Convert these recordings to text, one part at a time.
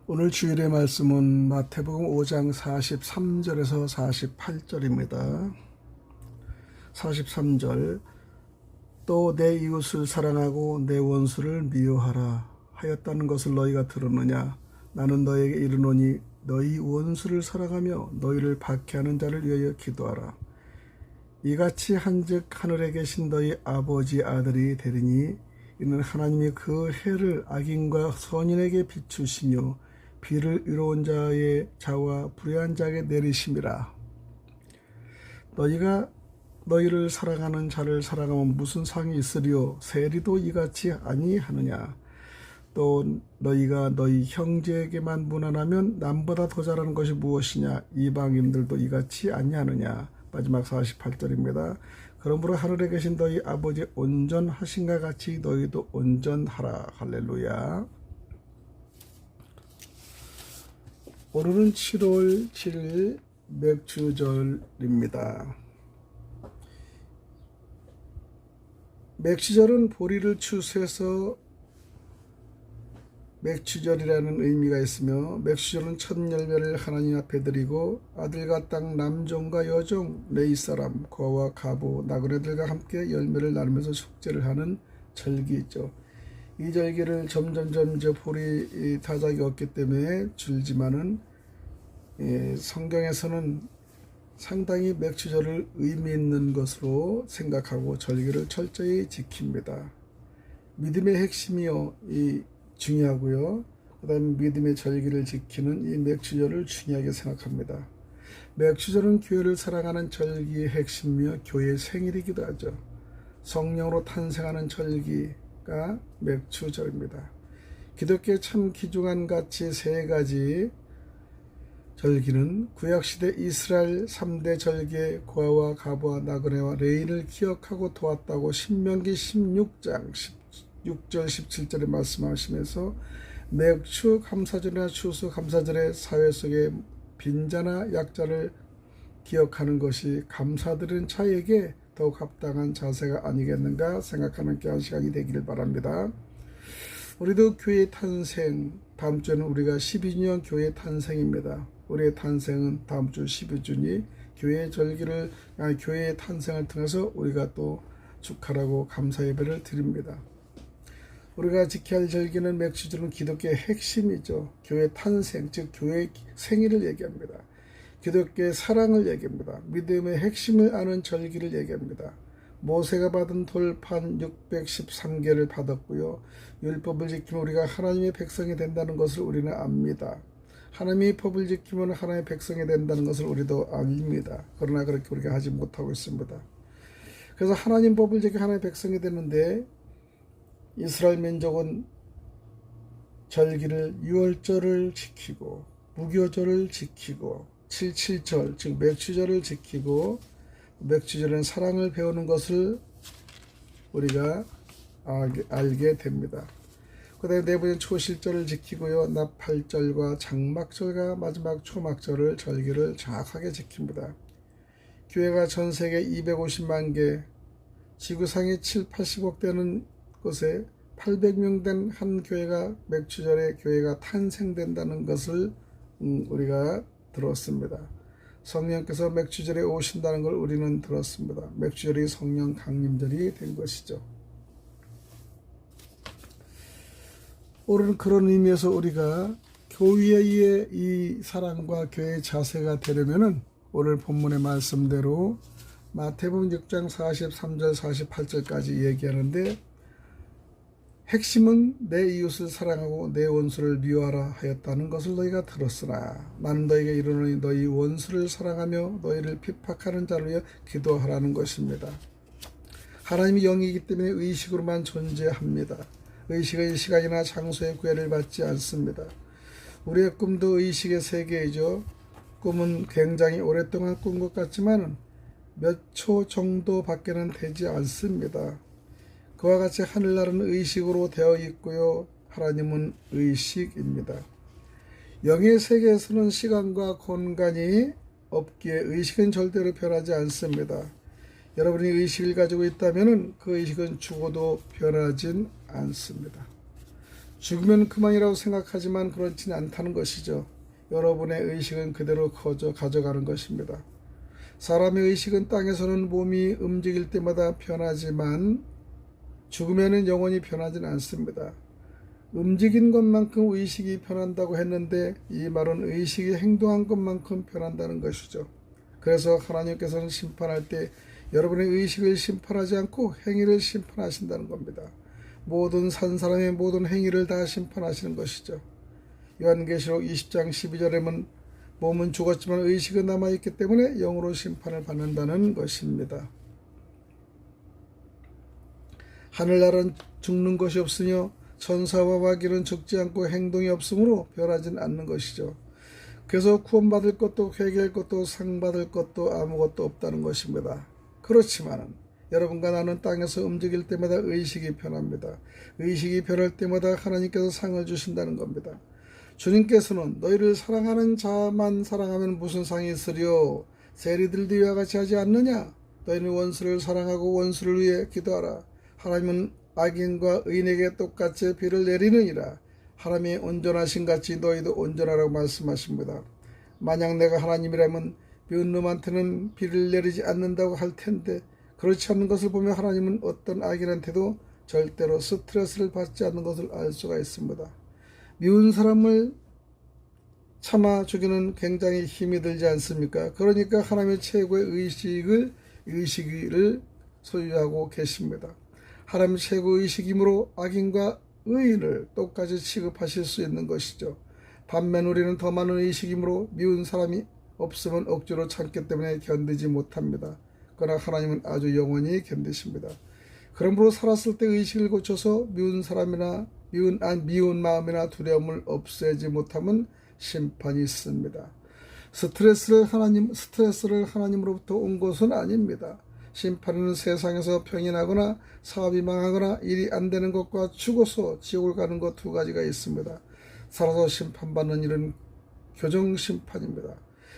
오늘 주일의 말씀은 마태복음 5장 43절에서 48절입니다. 43절 또 내 이웃을 사랑하고 내 원수를 미워하라 하였다는 것을 너희가 들었느냐. 나는 너희에게 이르노니 너희 원수를 사랑하며 너희를 박해하는 자를 위하여 기도하라. 이같이 한즉 하늘에 계신 너희 아버지 아들이 되리니 이는 하나님이 그 해를 악인과 선인에게 비추시며 비를 이로운 자의 자와 불의한 자에게 내리심이라. 너희가 너희를 사랑하는 자를 사랑하면 무슨 상이 있으리요? 세리도 이같이 아니하느냐? 또 너희가 너희 형제에게만 무난하면 남보다 더 잘하는 것이 무엇이냐? 이방인들도 이같이 아니하느냐? 마지막 48절입니다. 그러므로 하늘에 계신 너희 아버지 온전하신가 같이 너희도 온전하라. 할렐루야. 오늘은 7월 7일 맥주절입니다. 맥주절은 보리를 추수해서 맥주절이라는 의미가 있으며, 맥주절은 첫 열매를 하나님 앞에 드리고 아들과 땅 남종과 여종 내 이사람 거와 가보 나그네들과 함께 열매를 나누면서 축제를 하는 절기죠. 이 절기를 점점점 이제 보리 타작이 없기 때문에 줄지만은 성경에서는 상당히 맥주절을 의미 있는 것으로 생각하고 절기를 철저히 지킵니다. 믿음의 핵심이요 중요하고요. 그 다음에 믿음의 절기를 지키는 이 맥주절을 중요하게 생각합니다. 맥주절은 교회를 사랑하는 절기의 핵심이며 교회의 생일이기도 하죠. 성령으로 탄생하는 절기가 맥주절입니다. 기독교의 참 귀중한 가치 세 가지 절기는 구약시대 이스라엘 3대 절기의 고아와 가보와 나그네와 레인을 기억하고 도왔다고 신명기 16장 6절 17절에 말씀하시면서 맥주 감사절이나 추수 감사절의 사회 속에 빈자나 약자를 기억하는 것이 감사드리는 자에게 더욱 합당한 자세가 아니겠는가 생각하는 귀한 시간이 되기를 바랍니다. 우리도 교회 탄생, 다음 주에는 우리가 12주년 교회 탄생입니다. 우리의 탄생은 다음 주 12주니 교회의 탄생을 통해서 우리가 또 축하라고 감사 예배를 드립니다. 우리가 지켜야 할 절기는 맥주절은 기독교의 핵심이죠. 교회 탄생, 즉 교회의 생일을 얘기합니다. 기독교의 사랑을 얘기합니다. 믿음의 핵심을 아는 절기를 얘기합니다. 모세가 받은 돌판 613개를 받았고요. 율법을 지키면 우리가 하나님의 백성이 된다는 것을 우리는 압니다. 하나님의 법을 지키면 하나님의 백성이 된다는 것을 우리도 압니다. 그러나 그렇게 우리가 하지 못하고 있습니다. 그래서 하나님 법을 지켜 하나님의 백성이 되는데 이스라엘 민족은 절기를 유월절을 지키고 무교절을 지키고 77절 즉 맥주절을 지키고 맥주절은 사랑을 배우는 것을 우리가 알게 됩니다. 그 다음에 네 번째 초실절을 지키고요. 나팔절과 장막절과 마지막 초막절을 절기를 정확하게 지킵니다. 교회가 전 세계 250만 개, 지구상에 7, 80억 되는 곳에 800명 된 한 교회가 맥주절에 교회가 탄생된다는 것을 우리가 들었습니다. 성령께서 맥주절에 오신다는 걸 우리는 들었습니다. 맥주절이 성령 강림절이 된 것이죠. 오늘은 그런 의미에서 우리가 교회의 이 사랑과 교회의 자세가 되려면은 오늘 본문의 말씀대로 마태복음 6장 43절 48절까지 얘기하는데, 핵심은 내 이웃을 사랑하고 내 원수를 미워하라 하였다는 것을 너희가 들었으나 나는 너희에게 이르노니 너희 원수를 사랑하며 너희를 핍박하는 자를 위해 기도하라는 것입니다. 하나님이 영이기 때문에 의식으로만 존재합니다. 의식은 이 시간이나 장소에 구애를 받지 않습니다. 우리의 꿈도 의식의 세계이죠. 꿈은 굉장히 오랫동안 꾼 것 같지만 몇 초 정도 밖에는 되지 않습니다. 그와 같이 하늘나라는 의식으로 되어 있고요. 하나님은 의식입니다. 영의 세계에서는 시간과 공간이 없기에 의식은 절대로 변하지 않습니다. 여러분이 의식을 가지고 있다면 그 의식은 죽어도 변하진 않습니다. 죽으면 그만이라고 생각하지만 그렇지는 않다는 것이죠. 여러분의 의식은 그대로 가져가는 것입니다. 사람의 의식은 땅에서는 몸이 움직일 때마다 변하지만 죽으면 영원히 변하지는 않습니다. 움직인 것만큼 의식이 변한다고 했는데 이 말은 의식이 행동한 것만큼 변한다는 것이죠. 그래서 하나님께서는 심판할 때 여러분의 의식을 심판하지 않고 행위를 심판하신다는 겁니다. 모든 산 사람의 모든 행위를 다 심판하시는 것이죠. 요한계시록 20장 12절에는 몸은 죽었지만 의식은 남아있기 때문에 영으로 심판을 받는다는 것입니다. 하늘나라는 죽는 것이 없으며 천사와 마귀는 죽지 않고 행동이 없으므로 변하지는 않는 것이죠. 그래서 구원받을 것도 회개할 것도 상받을 것도 아무것도 없다는 것입니다. 그렇지만 여러분과 나는 땅에서 움직일 때마다 의식이 변합니다. 의식이 변할 때마다 하나님께서 상을 주신다는 겁니다. 주님께서는 너희를 사랑하는 자만 사랑하면 무슨 상이 있으리요? 세리들도 이와 같이 하지 않느냐? 너희는 원수를 사랑하고 원수를 위해 기도하라. 하나님은 악인과 의인에게 똑같이 비를 내리느니라. 하나님이 온전하신 같이 너희도 온전하라고 말씀하십니다. 만약 내가 하나님이라면 미운 놈한테는 비를 내리지 않는다고 할 텐데 그렇지 않는 것을 보면 하나님은 어떤 악인한테도 절대로 스트레스를 받지 않는 것을 알 수가 있습니다. 미운 사람을 참아 주기는 굉장히 힘이 들지 않습니까? 그러니까 하나님의 최고의 의식을 소유하고 계십니다. 하나님 최고의 의식이므로 악인과 의인을 똑같이 취급하실 수 있는 것이죠. 반면 우리는 더 많은 의식이므로 미운 사람이 없으면 억지로 참기 때문에 견디지 못합니다. 그러나 하나님은 아주 영원히 견디십니다. 그러므로 살았을 때 의식을 고쳐서 미운 사람이나 미운 마음이나 두려움을 없애지 못하면 심판이 있습니다. 스트레스를 하나님으로부터 온 것은 아닙니다. 심판은 세상에서 병이 나거나 사업이 망하거나 일이 안 되는 것과 죽어서 지옥을 가는 것 두 가지가 있습니다. 살아서 심판받는 일은 교정심판입니다.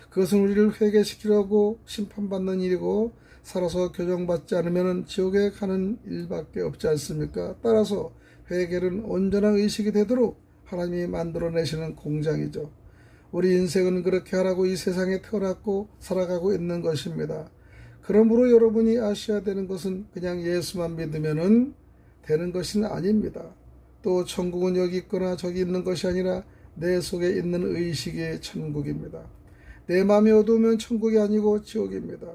그것은 우리를 회개시키려고 심판받는 일이고 살아서 교정받지 않으면 지옥에 가는 일밖에 없지 않습니까? 따라서 회개는 온전한 의식이 되도록 하나님이 만들어내시는 공장이죠. 우리 인생은 그렇게 하라고 이 세상에 태어났고 살아가고 있는 것입니다. 그러므로 여러분이 아셔야 되는 것은 그냥 예수만 믿으면 되는 것은 아닙니다. 또 천국은 여기 있거나 저기 있는 것이 아니라 내 속에 있는 의식이 천국입니다. 내 마음이 어두우면 천국이 아니고 지옥입니다.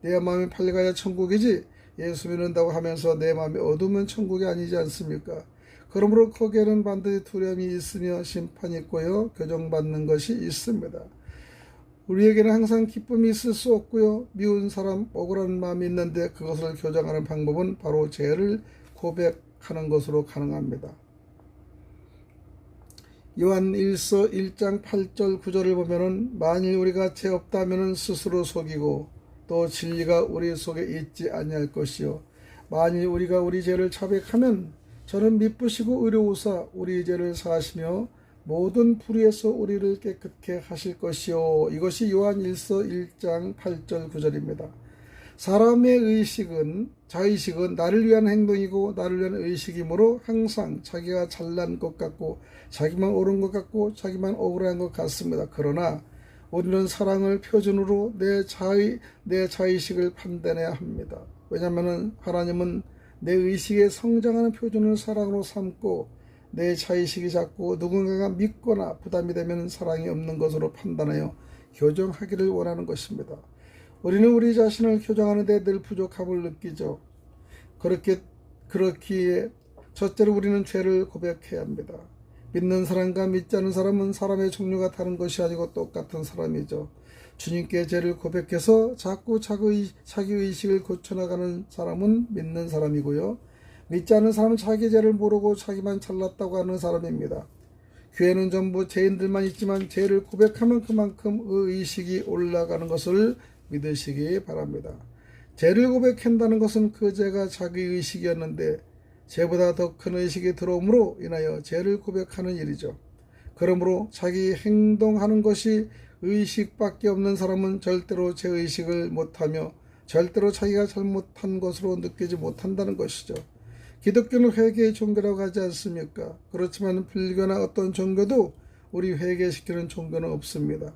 내 마음이 밝아야 천국이지 예수 믿는다고 하면서 내 마음이 어두우면 천국이 아니지 않습니까? 그러므로 거기에는 반드시 두려움이 있으며 심판이 있고요. 교정받는 것이 있습니다. 우리에게는 항상 기쁨이 있을 수 없고요. 미운 사람, 억울한 마음이 있는데 그것을 교정하는 방법은 바로 죄를 고백하는 것으로 가능합니다. 요한 1서 1장 8절 9절을 보면은 만일 우리가 죄 없다면은 스스로 속이고 또 진리가 우리 속에 있지 아니할 것이요 만일 우리가 우리 죄를 자백하면 저는 미쁘시고 의로우사 우리 죄를 사하시며 모든 불의에서 우리를 깨끗게 하실 것이요. 이것이 요한 1서 1장 8절 9절입니다. 사람의 의식은 자의식은 나를 위한 행동이고 나를 위한 의식이므로 항상 자기가 잘난 것 같고 자기만 옳은 것 같고 자기만 억울한 것 같습니다. 그러나 우리는 사랑을 표준으로 내 자의식을 판단해야 합니다. 왜냐하면 하나님은 내 의식에 성장하는 표준을 사랑으로 삼고 내 자의식이 작고 누군가가 믿거나 부담이 되면 사랑이 없는 것으로 판단하여 교정하기를 원하는 것입니다. 우리는 우리 자신을 교정하는 데 늘 부족함을 느끼죠. 그렇기에 첫째로 우리는 죄를 고백해야 합니다. 믿는 사람과 믿지 않는 사람은 사람의 종류가 다른 것이 아니고 똑같은 사람이죠. 주님께 죄를 고백해서 자꾸 자기 의식을 고쳐나가는 사람은 믿는 사람이고요. 믿지 않는 사람은 자기 죄를 모르고 자기만 잘났다고 하는 사람입니다. 교회는 전부 죄인들만 있지만 죄를 고백하면 그만큼 의식이 올라가는 것을 믿으시기 바랍니다. 죄를 고백한다는 것은 그 죄가 자기 의식이었는데 죄보다 더 큰 의식이 들어옴으로 인하여 죄를 고백하는 일이죠. 그러므로 자기 행동하는 것이 의식밖에 없는 사람은 절대로 죄의식을 못하며 절대로 자기가 잘못한 것으로 느끼지 못한다는 것이죠. 기독교는 회개의 종교라고 하지 않습니까? 그렇지만 불교나 어떤 종교도 우리 회개시키는 종교는 없습니다.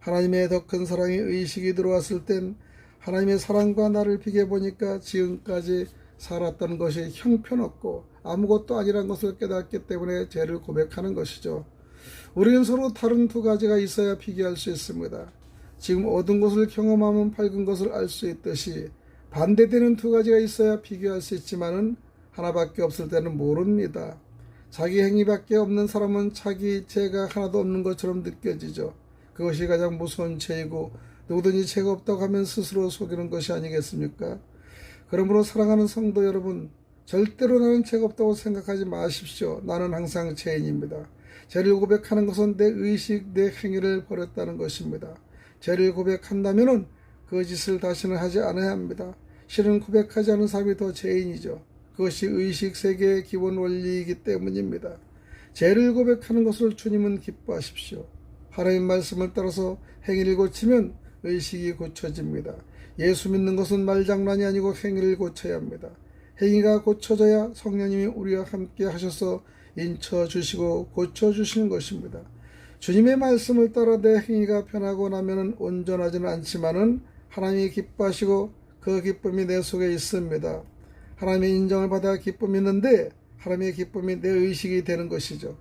하나님의 더 큰 사랑의 의식이 들어왔을 땐 하나님의 사랑과 나를 비교해보니까 지금까지 살았던 것이 형편없고 아무것도 아니란 것을 깨닫기 때문에 죄를 고백하는 것이죠. 우리는 서로 다른 두 가지가 있어야 비교할 수 있습니다. 지금 어두운 것을 경험하면 밝은 것을 알 수 있듯이 반대되는 두 가지가 있어야 비교할 수 있지만은 하나밖에 없을 때는 모릅니다. 자기 행위밖에 없는 사람은 자기 죄가 하나도 없는 것처럼 느껴지죠. 그것이 가장 무서운 죄이고 누구든지 죄가 없다고 하면 스스로 속이는 것이 아니겠습니까? 그러므로 사랑하는 성도 여러분, 절대로 나는 죄가 없다고 생각하지 마십시오. 나는 항상 죄인입니다. 죄를 고백하는 것은 내 의식, 내 행위를 버렸다는 것입니다. 죄를 고백한다면 그 짓을 다시는 하지 않아야 합니다. 실은 고백하지 않은 사람이 더 죄인이죠. 그것이 의식 세계의 기본 원리이기 때문입니다. 죄를 고백하는 것을 주님은 기뻐하십시오. 하나님 말씀을 따라서 행위를 고치면 의식이 고쳐집니다. 예수 믿는 것은 말장난이 아니고 행위를 고쳐야 합니다. 행위가 고쳐져야 성령님이 우리와 함께 하셔서 인쳐주시고 고쳐주시는 것입니다. 주님의 말씀을 따라 내 행위가 변하고 나면 온전하지는 않지만은 하나님이 기뻐하시고 그 기쁨이 내 속에 있습니다. 하나님의 인정을 받아 기쁨이 있는데 하나님의 기쁨이 내 의식이 되는 것이죠.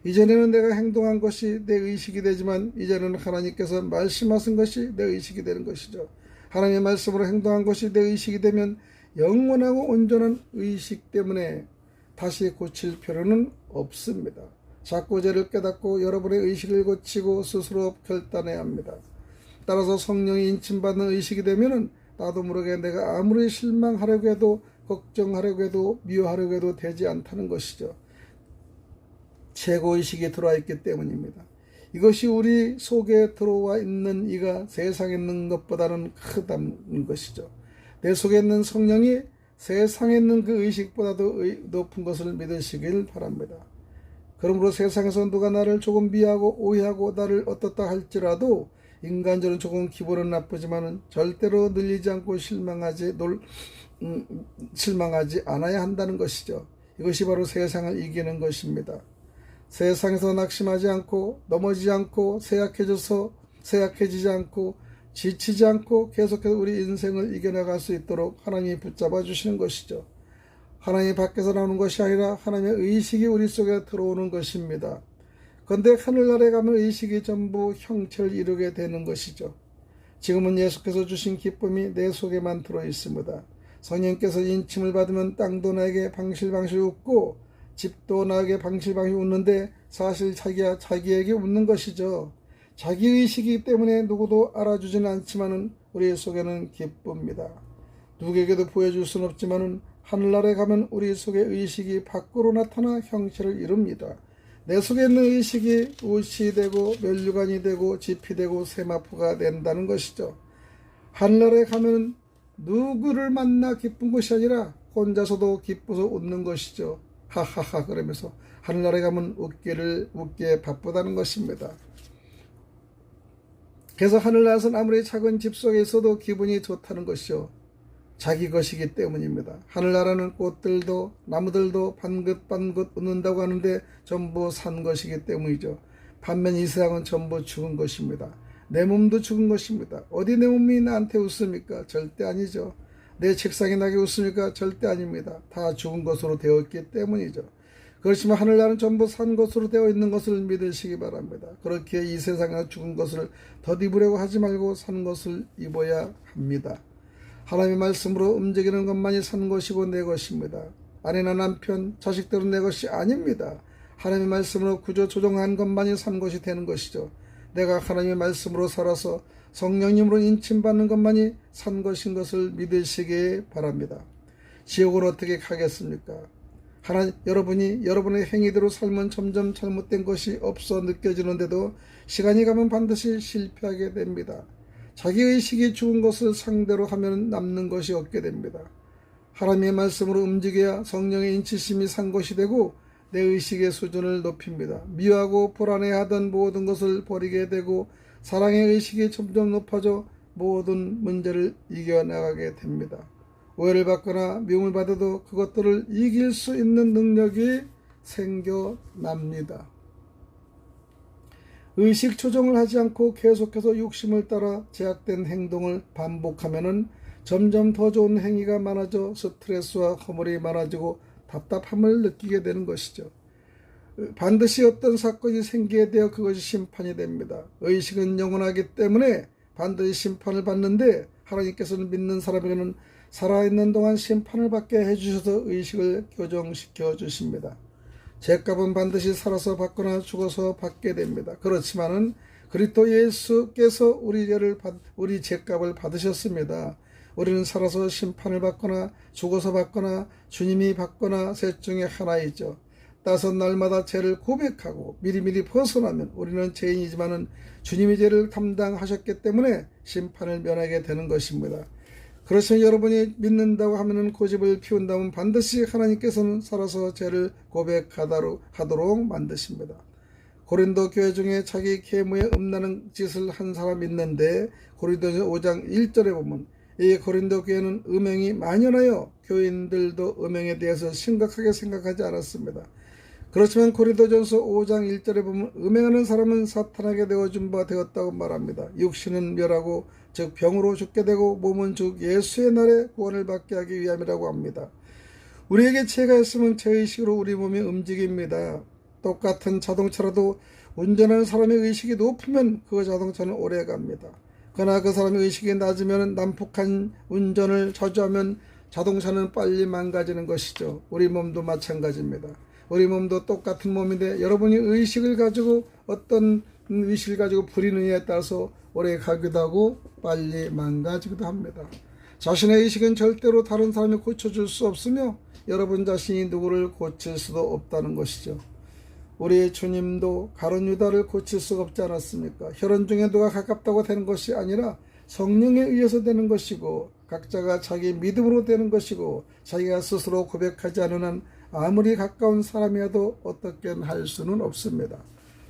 이전에는 내가 행동한 것이 내 의식이 되지만 이제는 하나님께서 말씀하신 것이 내 의식이 되는 것이죠. 하나님의 말씀으로 행동한 것이 내 의식이 되면 영원하고 온전한 의식 때문에 다시 고칠 필요는 없습니다. 자꾸 죄를 깨닫고 여러분의 의식을 고치고 스스로 결단해야 합니다. 따라서 성령이 인침받는 의식이 되면 나도 모르게 내가 아무리 실망하려고 해도 걱정하려고 해도 미워하려고 해도 되지 않다는 것이죠. 최고의식이 들어와 있기 때문입니다. 이것이 우리 속에 들어와 있는 이가 세상에 있는 것보다는 크다는 것이죠. 내 속에 있는 성령이 세상에 있는 그 의식보다도 높은 것을 믿으시길 바랍니다. 그러므로 세상에서 누가 나를 조금 미워하고 오해하고 나를 어떻다 할지라도 인간적으로 조금 기분은 나쁘지만 절대로 늘리지 않고 실망하지 않아야 한다는 것이죠. 이것이 바로 세상을 이기는 것입니다. 세상에서 낙심하지 않고 넘어지지 않고 쇠약해지지 않고 지치지 않고 계속해서 우리 인생을 이겨나갈 수 있도록 하나님이 붙잡아 주시는 것이죠. 하나님이 밖에서 나오는 것이 아니라 하나님의 의식이 우리 속에 들어오는 것입니다. 그런데 하늘나라에 가면 의식이 전부 형체를 이루게 되는 것이죠. 지금은 예수께서 주신 기쁨이 내 속에만 들어 있습니다. 성령께서 인침을 받으면 땅도 나에게 방실방실 웃고 집도 나에게 방실방실 웃는데 사실 자기에게 웃는 것이죠. 자기의식이기 때문에 누구도 알아주지는 않지만 우리 속에는 기쁩니다. 누구에게도 보여줄 수는 없지만 하늘나라에 가면 우리 속의 의식이 밖으로 나타나 형체를 이룹니다. 내 속에 있는 의식이 웃이 되고 면류관이 되고 지피 되고 세마포가 된다는 것이죠. 하늘나라에 가면 누구를 만나 기쁜 것이 아니라 혼자서도 기뻐서 웃는 것이죠. 하하하 그러면서 하늘나라에 가면 웃게 바쁘다는 것입니다. 그래서 하늘나라에서는 아무리 작은 집 속에 있어도 기분이 좋다는 것이요. 자기 것이기 때문입니다. 하늘나라는 꽃들도 나무들도 반긋반긋 웃는다고 하는데 전부 산 것이기 때문이죠. 반면 이 세상은 전부 죽은 것입니다. 내 몸도 죽은 것입니다. 어디 내 몸이 나한테 웃습니까? 절대 아니죠. 내 책상이 나게 웃습니까? 절대 아닙니다. 다 죽은 것으로 되어 있기 때문이죠. 그렇지만 하늘나라는 전부 산 것으로 되어 있는 것을 믿으시기 바랍니다. 그렇게 이 세상에 죽은 것을 덧입으려고 하지 말고 산 것을 입어야 합니다. 하나님의 말씀으로 움직이는 것만이 산 것이고 내 것입니다. 아내나 남편, 자식들은 내 것이 아닙니다. 하나님의 말씀으로 구조 조정한 것만이 산 것이 되는 것이죠. 내가 하나님의 말씀으로 살아서 성령님으로 인침받는 것만이 산 것인 것을 믿으시기 바랍니다. 지옥은 어떻게 가겠습니까? 여러분이 여러분의 행위대로 살면 점점 잘못된 것이 없어 느껴지는데도 시간이 가면 반드시 실패하게 됩니다. 자기의식이 죽은 것을 상대로 하면 남는 것이 없게 됩니다. 하나님의 말씀으로 움직여야 성령의 인치심이 산 것이 되고 내 의식의 수준을 높입니다. 미워하고 불안해하던 모든 것을 버리게 되고 사랑의 의식이 점점 높아져 모든 문제를 이겨나가게 됩니다. 오해를 받거나 미움을 받아도 그것들을 이길 수 있는 능력이 생겨납니다. 의식 조정을 하지 않고 계속해서 욕심을 따라 제약된 행동을 반복하면은 점점 더 좋은 행위가 많아져 스트레스와 허물이 많아지고 답답함을 느끼게 되는 것이죠. 반드시 어떤 사건이 생기게 되어 그것이 심판이 됩니다. 의식은 영원하기 때문에 반드시 심판을 받는데 하나님께서는 믿는 사람에게는 살아있는 동안 심판을 받게 해주셔서 의식을 교정시켜 주십니다. 죄값은 반드시 살아서 받거나 죽어서 받게 됩니다. 그렇지만은 그리스도 예수께서 우리 죄값을 받으셨습니다. 우리는 살아서 심판을 받거나 죽어서 받거나 주님이 받거나 셋 중에 하나이죠. 따서 날마다 죄를 고백하고 미리미리 벗어나면 우리는 죄인이지만은 주님이 죄를 담당하셨기 때문에 심판을 면하게 되는 것입니다. 그렇지만 여러분이 믿는다고 하면은 고집을 피운다면 반드시 하나님께서는 살아서 죄를 고백하도록 만드십니다. 고린도 교회 중에 자기 계무에 음란한 짓을 한 사람이 있는데 고린도전서 5장 1절에 보면 이 고린도 교회는 음행이 만연하여 교인들도 음행에 대해서 심각하게 생각하지 않았습니다. 그렇지만 고린도전서 5장 1절에 보면 음행하는 사람은 사탄에게 내어준 바 되었다고 말합니다. 육신은 멸하고 즉 병으로 죽게 되고 몸은 즉 예수의 날에 구원을 받게 하기 위함이라고 합니다. 우리에게 죄가 있으면 죄의식으로 우리 몸이 움직입니다. 똑같은 자동차라도 운전하는 사람의 의식이 높으면 그 자동차는 오래 갑니다. 그러나 그 사람의 의식이 낮으면 난폭한 운전을 자주 하면 자동차는 빨리 망가지는 것이죠. 우리 몸도 마찬가지입니다. 우리 몸도 똑같은 몸인데 여러분이 의식을 가지고 어떤 의식을 가지고 부리느냐에 따라서 오래 가기도 하고 빨리 망가지기도 합니다. 자신의 의식은 절대로 다른 사람이 고쳐줄 수 없으며 여러분 자신이 누구를 고칠 수도 없다는 것이죠. 우리 주님도 가룟 유다를 고칠 수가 없지 않았습니까? 혈연 중에 누가 가깝다고 되는 것이 아니라 성령에 의해서 되는 것이고 각자가 자기 믿음으로 되는 것이고 자기가 스스로 고백하지 않은 한 아무리 가까운 사람이라도 어떻게 할 수는 없습니다.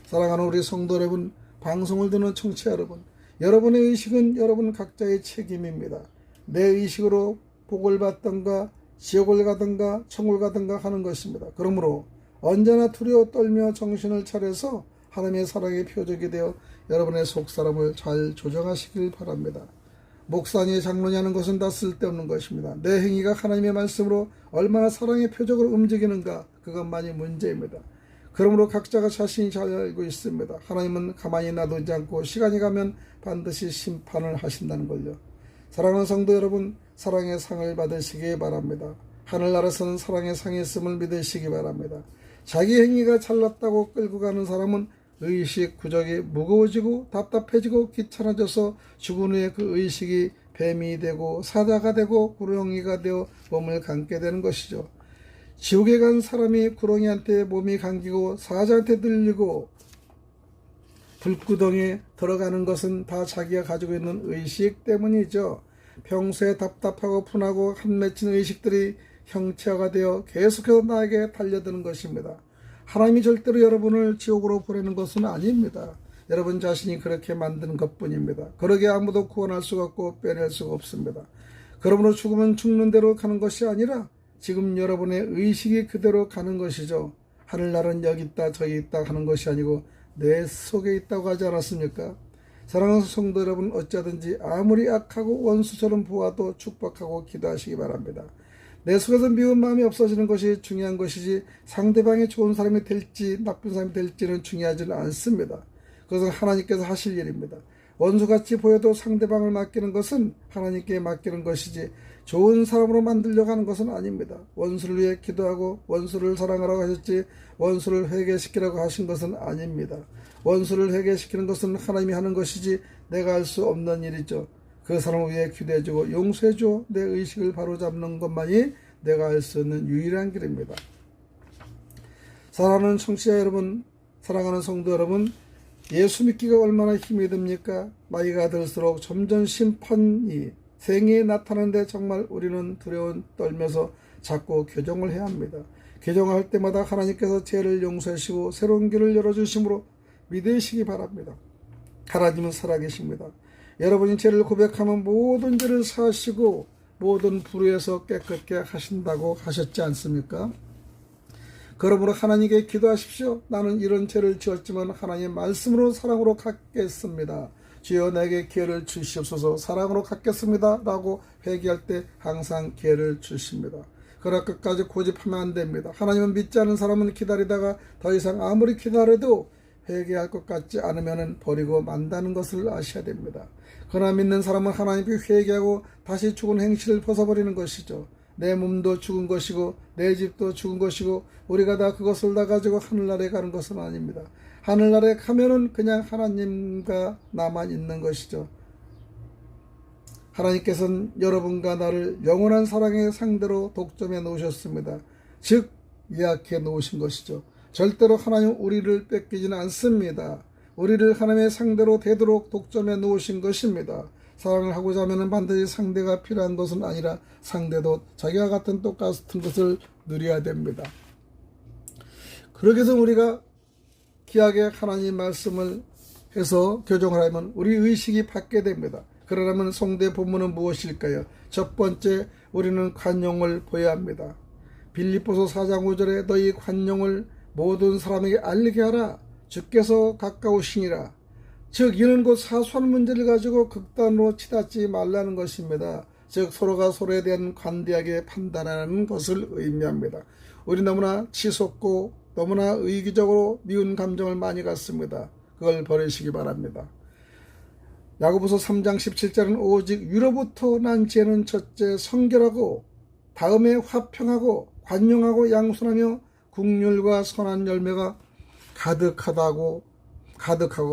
사랑하는 우리 성도 여러분, 방송을 듣는 청취자 여러분, 여러분의 의식은 여러분 각자의 책임입니다. 내 의식으로 복을 받든가 지옥을 가든가 천국을 가든가 하는 것입니다. 그러므로 언제나 두려워 떨며 정신을 차려서 하나님의 사랑의 표적이 되어 여러분의 속사람을 잘 조정하시길 바랍니다. 목사니 장로니 하는 것은 다 쓸데없는 것입니다. 내 행위가 하나님의 말씀으로 얼마나 사랑의 표적으로 움직이는가 그것만이 문제입니다. 그러므로 각자가 자신이 잘 알고 있습니다. 하나님은 가만히 놔두지 않고 시간이 가면 반드시 심판을 하신다는 걸요. 사랑하는 성도 여러분, 사랑의 상을 받으시기 바랍니다. 하늘나라에서는 사랑의 상이 있음을 믿으시기 바랍니다. 자기 행위가 잘났다고 끌고 가는 사람은 의식 구적이 무거워지고 답답해지고 귀찮아져서 죽은 후에 그 의식이 뱀이 되고 사자가 되고 구렁이가 되어 몸을 감게 되는 것이죠. 지옥에 간 사람이 구렁이한테 몸이 감기고 사자한테 들리고 불구덩이에 들어가는 것은 다 자기가 가지고 있는 의식 때문이죠. 평소에 답답하고 분하고 한맺힌 의식들이 형체화가 되어 계속해서 나에게 달려드는 것입니다. 하나님이 절대로 여러분을 지옥으로 보내는 것은 아닙니다. 여러분 자신이 그렇게 만드는 것뿐입니다. 그러게 아무도 구원할 수가 없고 빼낼 수가 없습니다. 그러므로 죽으면 죽는 대로 가는 것이 아니라 지금 여러분의 의식이 그대로 가는 것이죠. 하늘나라는 여기 있다 저기 있다 하는 것이 아니고 내 속에 있다고 하지 않았습니까? 사랑하는 성도 여러분, 어찌하든지 아무리 악하고 원수처럼 보아도 축복하고 기도하시기 바랍니다. 내 속에서 미운 마음이 없어지는 것이 중요한 것이지 상대방이 좋은 사람이 될지 나쁜 사람이 될지는 중요하지는 않습니다. 그것은 하나님께서 하실 일입니다. 원수같이 보여도 상대방을 맡기는 것은 하나님께 맡기는 것이지 좋은 사람으로 만들려고 하는 것은 아닙니다. 원수를 위해 기도하고 원수를 사랑하라고 하셨지 원수를 회개시키라고 하신 것은 아닙니다. 원수를 회개시키는 것은 하나님이 하는 것이지 내가 할 수 없는 일이죠. 그 사람을 위해 기도해주고 용서해줘 내 의식을 바로잡는 것만이 내가 할 수 있는 유일한 길입니다. 사랑하는 청취자 여러분, 사랑하는 성도 여러분, 예수 믿기가 얼마나 힘이 듭니까? 나이가 들수록 점점 심판이 생애에 나타나는데 정말 우리는 두려움 떨면서 자꾸 교정을 해야 합니다. 교정할 때마다 하나님께서 죄를 용서하시고 새로운 길을 열어주심으로 믿으시기 바랍니다. 하나님은 살아계십니다. 여러분이 죄를 고백하면 모든 죄를 사하시고 모든 불의에서 깨끗게 하신다고 하셨지 않습니까? 그러므로 하나님께 기도하십시오. 나는 이런 죄를 지었지만 하나님의 말씀으로 사랑으로 갚겠습니다. 주여 내게 기회를 주시옵소서. 사랑으로 갚겠습니다 라고 회개할 때 항상 기회를 주십니다. 그러나 끝까지 고집하면 안 됩니다. 하나님은 믿지 않은 사람은 기다리다가 더 이상 아무리 기다려도 회개할 것 같지 않으면 버리고 만다는 것을 아셔야 됩니다. 그러나 믿는 사람은 하나님께 회개하고 다시 죽은 행실을 벗어버리는 것이죠. 내 몸도 죽은 것이고 내 집도 죽은 것이고 우리가 다 그것을 다 가지고 하늘나라에 가는 것은 아닙니다. 하늘나라에 가면은 그냥 하나님과 나만 있는 것이죠. 하나님께서는 여러분과 나를 영원한 사랑의 상대로 독점해 놓으셨습니다. 즉 예약해 놓으신 것이죠. 절대로 하나님은 우리를 뺏기지는 않습니다. 우리를 하나님의 상대로 되도록 독점해 놓으신 것입니다. 사랑을 하고자 하면 반드시 상대가 필요한 것은 아니라 상대도 자기와 같은 똑같은 것을 누려야 됩니다. 그렇게 해서 우리가 귀하게 하나님 말씀을 해서 교정을 하면 우리 의식이 바뀌게 됩니다. 그러려면 성도의 본문은 무엇일까요? 첫 번째, 우리는 관용을 보여야 합니다. 빌립보서 4장 5절에 너희 관용을 모든 사람에게 알리게 하라. 주께서 가까우시니라. 즉 이는 곧 사소한 문제를 가지고 극단으로 치닫지 말라는 것입니다. 즉 서로가 서로에 대한 관대하게 판단하는 것을 의미합니다. 우리 너무나 치솟고 너무나 의기적으로 미운 감정을 많이 갖습니다. 그걸 버리시기 바랍니다. 야고보서 3장 17절은 오직 위로부터 난 지혜는 첫째 성결하고 다음에 화평하고 관용하고 양순하며 국률과 선한 열매가 가득하고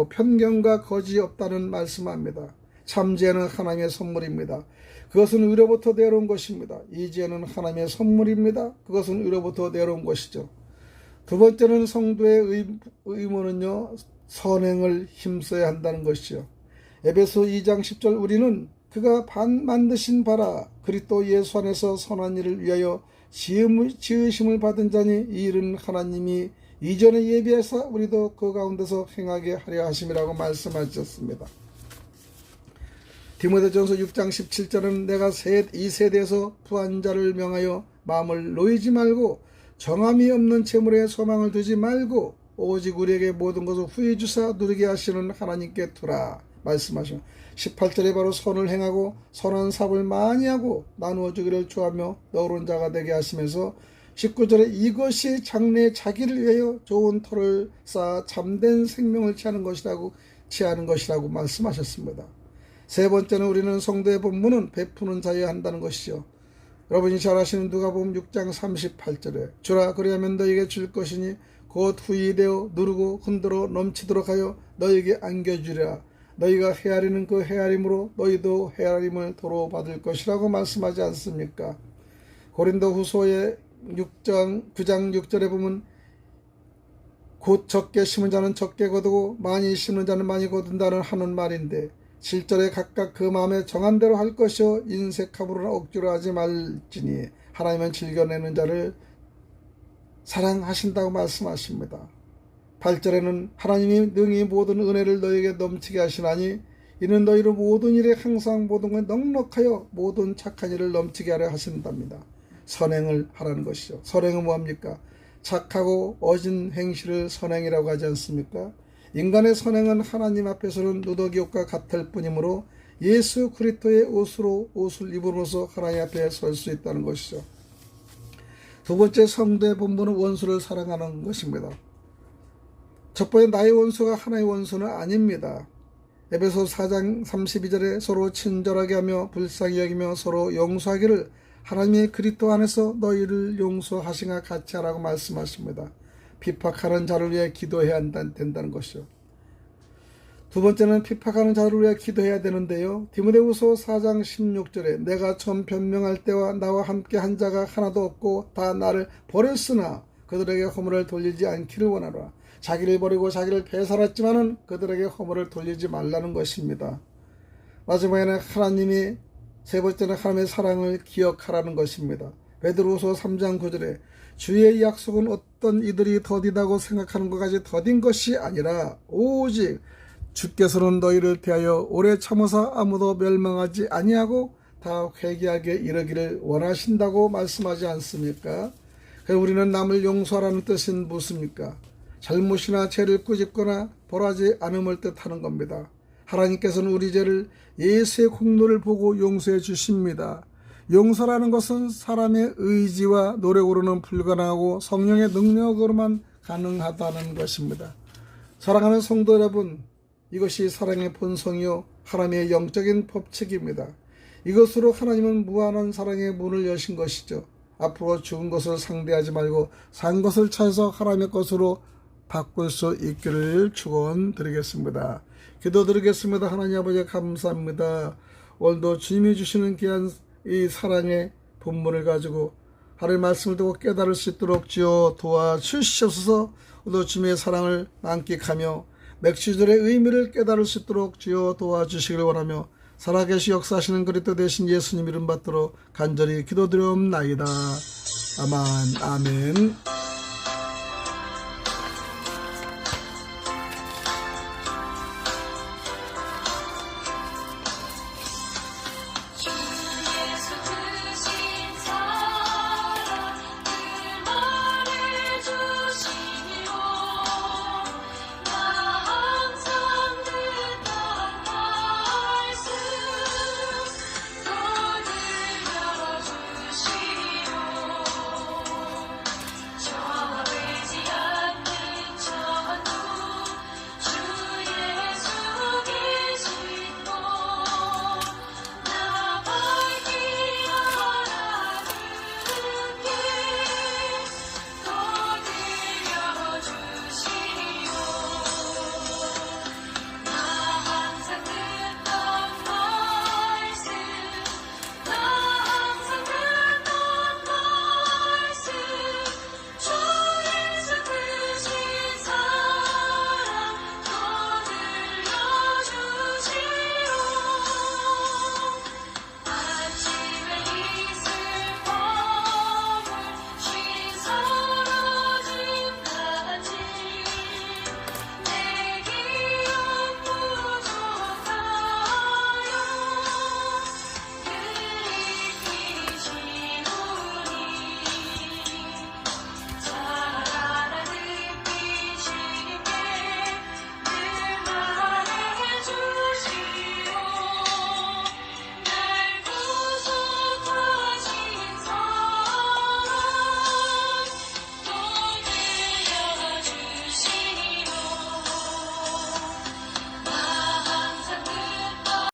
편견과 거짓이 없다는 말씀합니다. 참 지혜는 하나님의 선물입니다. 그것은 위로부터 내려온 것입니다. 이 지혜는 하나님의 선물입니다. 그것은 위로부터 내려온 것이죠. 두 번째는 성도의 의무는요, 선행을 힘써야 한다는 것이죠. 에베소 2장 10절 우리는 그가 만드신 바라 그리스도 예수 안에서 선한 일을 위하여 지으심을 받은 자니 이 일은 하나님이 이전에 예비해서 우리도 그 가운데서 행하게 하려 하심이라고 말씀하셨습니다. 디모데전서 6장 17절은 내가 이 세대에서 부한 자를 명하여 마음을 놓이지 말고 정함이 없는 재물에 소망을 두지 말고 오직 우리에게 모든 것을 후히 주사 누리게 하시는 하나님께 두라 말씀하시오. 18절에 바로 선을 행하고 선한 삽을 많이 하고 나누어 주기를 좋아하며 너그러운 자가 되게 하시면서 19절에 이것이 장래에 자기를 위하여 좋은 터를 쌓아 참된 생명을 취하는 것이라고 말씀하셨습니다. 세 번째는 우리는 성도의 본분은 베푸는 자여야 한다는 것이죠. 여러분이 잘 아시는 누가복음 6장 38절에 주라 그리하면 너희에게 줄 것이니 곧 후히 되어 누르고 흔들어 넘치도록 하여 너희에게 안겨주리라. 너희가 헤아리는 그 헤아림으로 너희도 헤아림을 도로 받을 것이라고 말씀하지 않습니까? 고린도후서의 9장 6절에 보면 곧 적게 심은 자는 적게 거두고 많이 심는 자는 많이 거둔다는 하는 말인데 7절에 각각 그 마음에 정한 대로 할 것이요 인색함으로나 억지로 하지 말지니 하나님은 즐겨내는 자를 사랑하신다고 말씀하십니다. 8절에는 하나님이 능히 모든 은혜를 너희에게 넘치게 하시나니 이는 너희로 모든 일에 항상 모든 것에 넉넉하여 모든 착한 일을 넘치게 하려 하신답니다. 선행을 하라는 것이죠. 선행은 뭐합니까? 착하고 어진 행실을 선행이라고 하지 않습니까? 인간의 선행은 하나님 앞에서는 누더기옷과 같을 뿐이므로 예수 그리스도의 옷을 입음으로써 하나님 앞에 설 수 있다는 것이죠. 두 번째 성도의 본분은 원수를 사랑하는 것입니다. 첫 번째 나의 원수가 하나의 원수는 아닙니다. 에베소 4장 32절에 서로 친절하게 하며 불쌍히 여기며 서로 용서하기를 하나님의 그리스도 안에서 너희를 용서하시나 같이 하라고 말씀하십니다. 핍박하는 자를 위해 기도해야 된다는 것이죠. 두 번째는 핍박하는 자를 위해 기도해야 되는데요. 디모데후서 4장 16절에 내가 처음 변명할 때와 나와 함께 한 자가 하나도 없고 다 나를 버렸으나 그들에게 허물을 돌리지 않기를 원하노라. 자기를 버리고 자기를 배살았지만은 그들에게 허물을 돌리지 말라는 것입니다. 마지막에는 하나님이 세 번째는 하나님의 사랑을 기억하라는 것입니다. 베드로후서 3장 9절에 주의 약속은 어떤 이들이 더디다고 생각하는 것까지 더딘 것이 아니라 오직 주께서는 너희를 대하여 오래 참으사 아무도 멸망하지 아니하고 다 회개하게 이르기를 원하신다고 말씀하지 않습니까? 우리는 남을 용서하라는 뜻은 무엇입니까? 잘못이나 죄를 꾸짖거나 벌하지 않음을 뜻하는 겁니다. 하나님께서는 우리 죄를 예수의 공로를 보고 용서해 주십니다. 용서라는 것은 사람의 의지와 노력으로는 불가능하고 성령의 능력으로만 가능하다는 것입니다. 사랑하는 성도 여러분, 이것이 사랑의 본성이요 하나님의 영적인 법칙입니다. 이것으로 하나님은 무한한 사랑의 문을 여신 것이죠. 앞으로 죽은 것을 상대하지 말고 산 것을 찾아서 하나님의 것으로 바꿀 수 있기를 축원드리겠습니다. 기도드리겠습니다. 하나님 아버지 감사합니다. 오늘도 주님이 주시는 귀한 이 사랑의 본문을 가지고 하나님의 말씀을 듣고 깨달을 수 있도록 주여 도와주시옵소서. 오늘도 주님의 사랑을 만끽하며 맥주절의 의미를 깨달을 수 있도록 주여 도와주시길 원하며 살아계시 역사하시는 그리스도 되신 예수님 이름 받들어 간절히 기도드리옵나이다. 아멘.